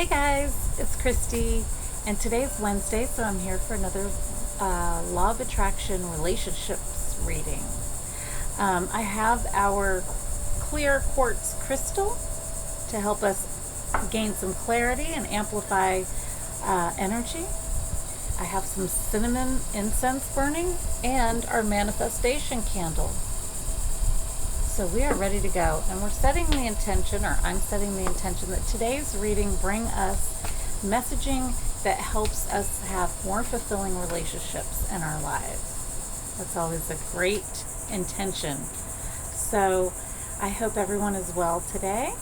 Hey guys, it's Christy, and today's Wednesday, so I'm here for another Law of Attraction Relationships reading. I have our clear quartz crystal to help us gain some clarity and amplify energy. I have some cinnamon incense burning and our manifestation candle. So we are ready to go, and we're setting the intention, or I'm setting the intention, that today's reading bring us messaging that helps us have more fulfilling relationships in our lives. That's always a great intention. So I hope everyone is well today,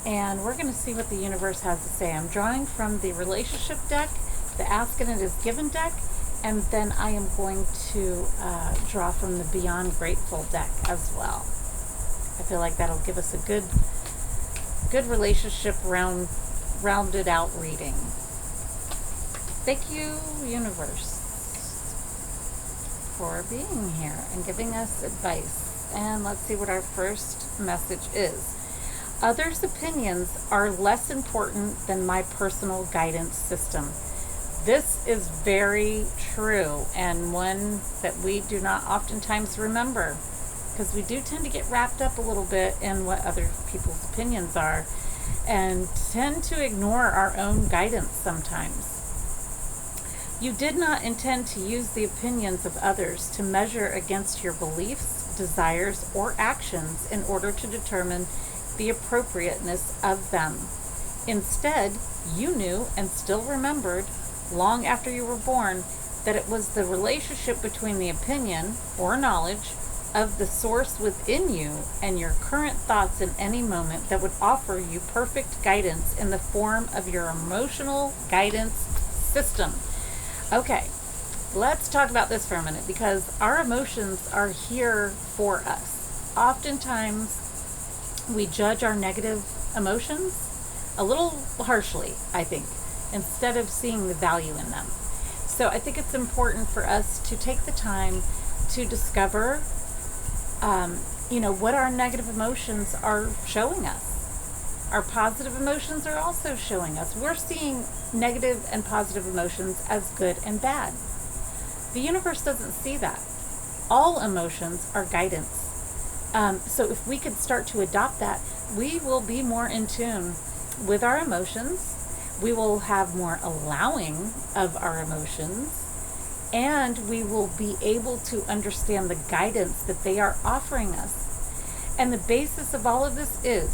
and we're going to see what the universe has to say. I'm drawing from the relationship deck, the Ask and It Is Given deck, and then I am going to draw from the Beyond Grateful deck as well. I feel like that'll give us a good relationship rounded out reading. Thank you, universe, for being here and giving us advice. And let's see what our first message is. Others' opinions are less important than my personal guidance system. This is very true, and one that we do not oftentimes remember, because we do tend to get wrapped up a little bit in what other people's opinions are and tend to ignore our own guidance sometimes. You did not intend to use the opinions of others to measure against your beliefs, desires, or actions in order to determine the appropriateness of them. Instead, you knew and still remembered, long after you were born, that it was the relationship between the opinion or knowledge of the source within you and your current thoughts in any moment that would offer you perfect guidance in the form of your emotional guidance system. Okay, let's talk about this for a minute, because our emotions are here for us. Oftentimes, we judge our negative emotions a little harshly, I think, instead of seeing the value in them. So I think it's important for us to take the time to discover what our negative emotions are showing us. Our positive emotions are also showing us. We're seeing negative and positive emotions as good and bad. The universe doesn't see that. All emotions are guidance. So if we could start to adopt that, we will be more in tune with our emotions. We will have more allowing of our emotions. And we will be able to understand the guidance that they are offering us. And the basis of all of this is,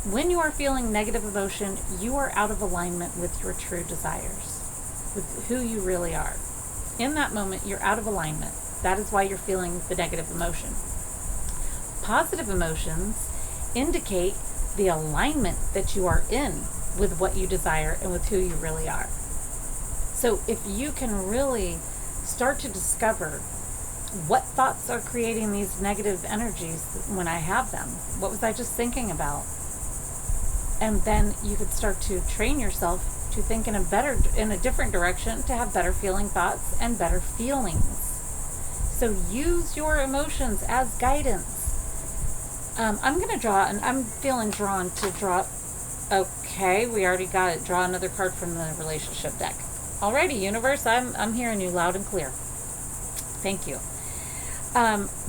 when you are feeling negative emotion, you are out of alignment with your true desires, with who you really are. In that moment, you're out of alignment. That is why you're feeling the negative emotion. Positive emotions indicate the alignment that you are in with what you desire and with who you really are. So if you can really start to discover what thoughts are creating these negative energies when I have them. What was I just thinking about? And then you could start to train yourself to think in a different direction, to have better feeling thoughts and better feelings. So use your emotions as guidance. I'm going to draw, and I'm feeling drawn to draw. Okay, we already got it. Draw another card from the relationship deck. Alrighty, universe, I'm hearing you loud and clear. Thank you.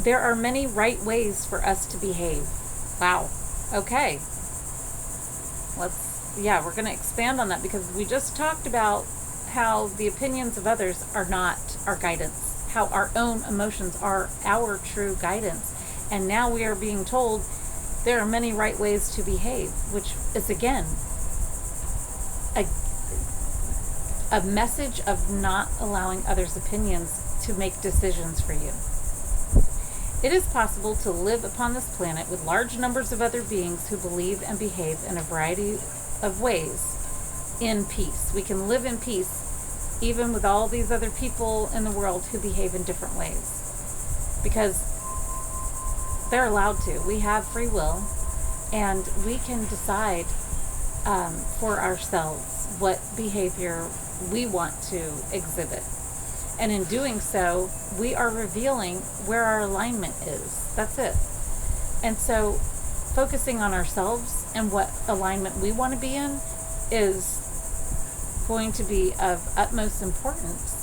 There are many right ways for us to behave. Wow. Okay. We're going to expand on that, because we just talked about how the opinions of others are not our guidance, how our own emotions are our true guidance. And now we are being told there are many right ways to behave, which is, again, a message of not allowing others' opinions to make decisions for you. It is possible to live upon this planet with large numbers of other beings who believe and behave in a variety of ways in peace. We can live in peace even with all these other people in the world who behave in different ways, because they're allowed to. We have free will, and we can decide for ourselves what behavior we want to exhibit. And in doing so, we are revealing where our alignment is. That's it. And so focusing on ourselves and what alignment we want to be in is going to be of utmost importance.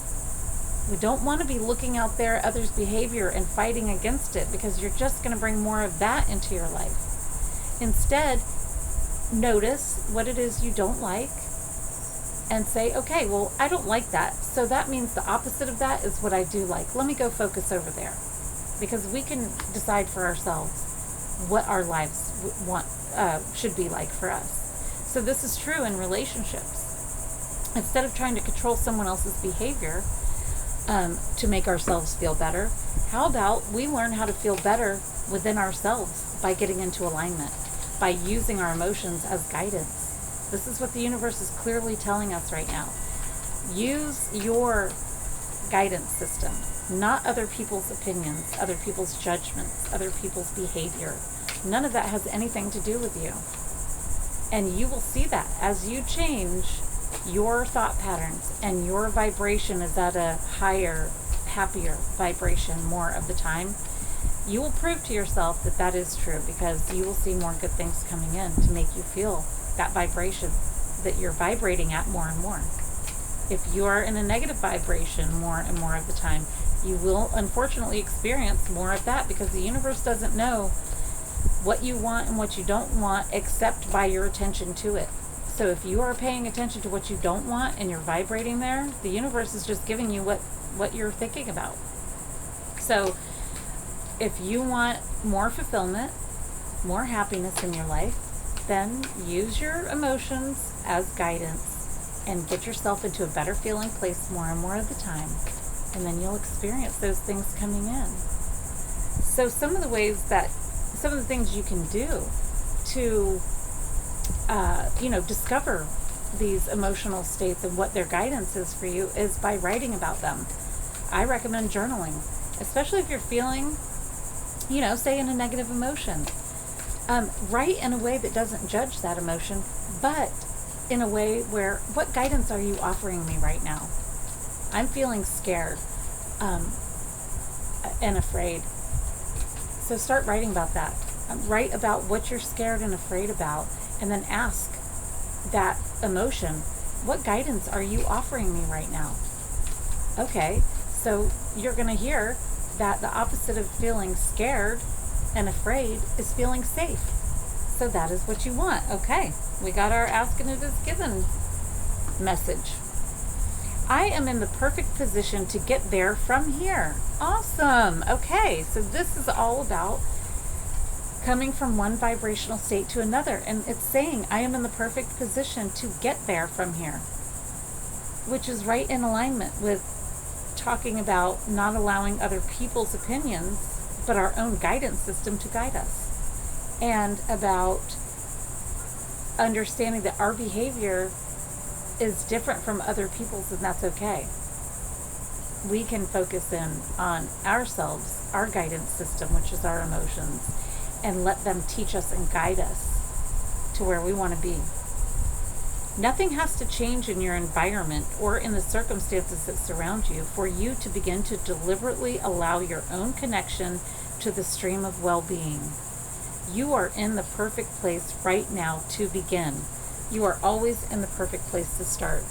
We don't want to be looking out there at others' behavior and fighting against it, because you're just going to bring more of that into your life. Instead, notice what it is you don't like and say, okay, well, I don't like that. So that means the opposite of that is what I do like. Let me go focus over there, because we can decide for ourselves what our lives should be like for us. So this is true in relationships. Instead of trying to control someone else's behavior to make ourselves feel better, how about we learn how to feel better within ourselves by getting into alignment, by using our emotions as guidance. This is what the universe is clearly telling us right now. Use your guidance system, not other people's opinions, other people's judgments, other people's behavior. None of that has anything to do with you. And you will see that as you change your thought patterns and your vibration is at a higher, happier vibration more of the time, you will prove to yourself that that is true, because you will see more good things coming in to make you feel that vibration that you're vibrating at more and more. If you are in a negative vibration more and more of the time, you will unfortunately experience more of that, because the universe doesn't know what you want and what you don't want except by your attention to it. So if you are paying attention to what you don't want and you're vibrating there, the universe is just giving you what you're thinking about. So if you want more fulfillment, more happiness in your life, then use your emotions as guidance and get yourself into a better feeling place more and more of the time. And then you'll experience those things coming in. So some of the things you can do to discover these emotional states and what their guidance is for you is by writing about them. I recommend journaling, especially if you're feeling, say in a negative emotion. Write in a way that doesn't judge that emotion, but in a way where, what guidance are you offering me right now? I'm feeling scared and afraid. So start writing about that. Write about what you're scared and afraid about, and then ask that emotion, what guidance are you offering me right now? Okay, so you're going to hear that the opposite of feeling scared and afraid is feeling safe. So that is what you want. Okay, we got our ask and it is given message. I am in the perfect position to get there from here. Awesome. Okay, so this is all about coming from one vibrational state to another, and it's saying I am in the perfect position to get there from here, which is right in alignment with talking about not allowing other people's opinions but our own guidance system to guide us, and about understanding that our behavior is different from other people's, and that's okay. We can focus in on ourselves, our guidance system, which is our emotions, and let them teach us and guide us to where we want to be. Nothing has to change in your environment or in the circumstances that surround you for you to begin to deliberately allow your own connection to the stream of well-being. You are in the perfect place right now to begin. You are always in the perfect place to start.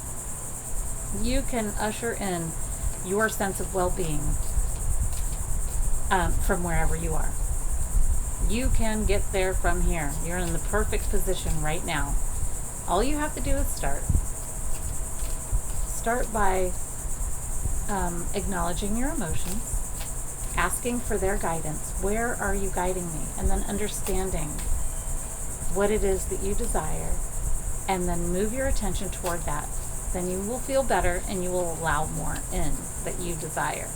You can usher in your sense of well-being from wherever you are. You can get there from here. You're in the perfect position right now. All you have to do is start. Start by acknowledging your emotions, asking for their guidance. Where are you guiding me? And then understanding what it is that you desire, and then move your attention toward that. Then you will feel better and you will allow more in that you desire.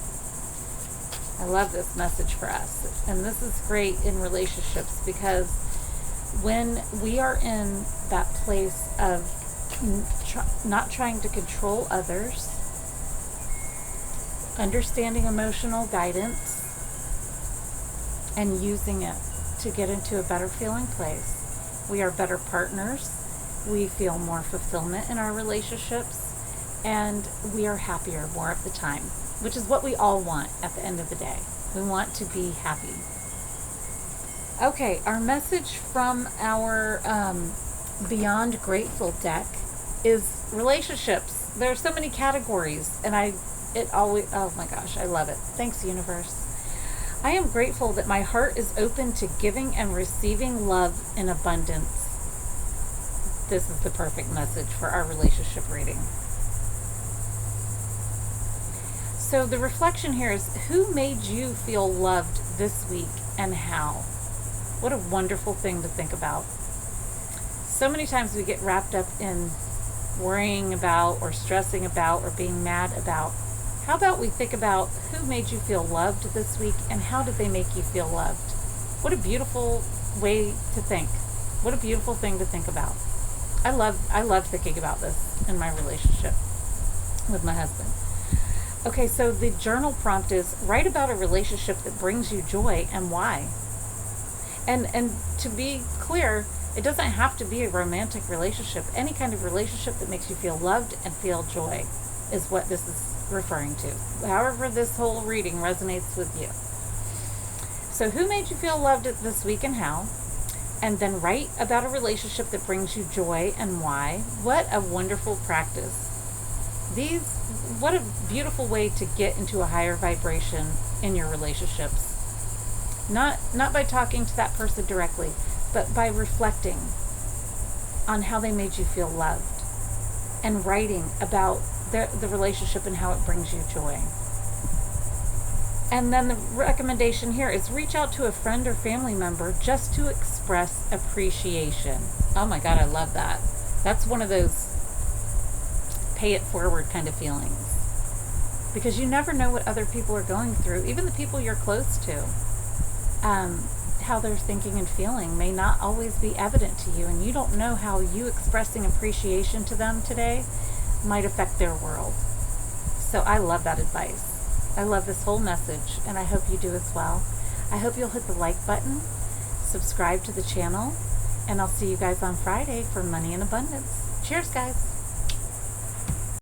I love this message for us. And this is great in relationships, because when we are in that place of not trying to control others, understanding emotional guidance, and using it to get into a better feeling place, we are better partners, we feel more fulfillment in our relationships, and we are happier more of the time, which is what we all want at the end of the day. We want to be happy. Okay, our message from our Beyond Grateful deck is relationships. There are so many categories, and oh my gosh, I love it. Thanks, universe. I am grateful that my heart is open to giving and receiving love in abundance. This is the perfect message for our relationship reading. So the reflection here is, who made you feel loved this week and how? What a wonderful thing to think about. So many times we get wrapped up in worrying about or stressing about or being mad about. How about we think about who made you feel loved this week and how did they make you feel loved? What a beautiful way to think. What a beautiful thing to think about. I love thinking about this in my relationship with my husband. Okay, so the journal prompt is, write about a relationship that brings you joy and why. And to be clear, it doesn't have to be a romantic relationship. Any kind of relationship that makes you feel loved and feel joy is what this is referring to. However this whole reading resonates with you. So who made you feel loved this week and how? And then write about a relationship that brings you joy and why. What a wonderful practice. What a beautiful way to get into a higher vibration in your relationships. Not by talking to that person directly, but by reflecting on how they made you feel loved and writing about the relationship and how it brings you joy. And then the recommendation here is, reach out to a friend or family member just to express appreciation. Oh my God, I love that. That's one of those pay it forward kind of feelings. Because you never know what other people are going through, even the people you're close to. How they're thinking and feeling may not always be evident to you, and you don't know how you expressing appreciation to them today might affect their world. So I love that advice. I love this whole message, and I hope you do as well. I hope you'll hit the like button, subscribe to the channel, and I'll see you guys on Friday for Money in Abundance. Cheers, guys.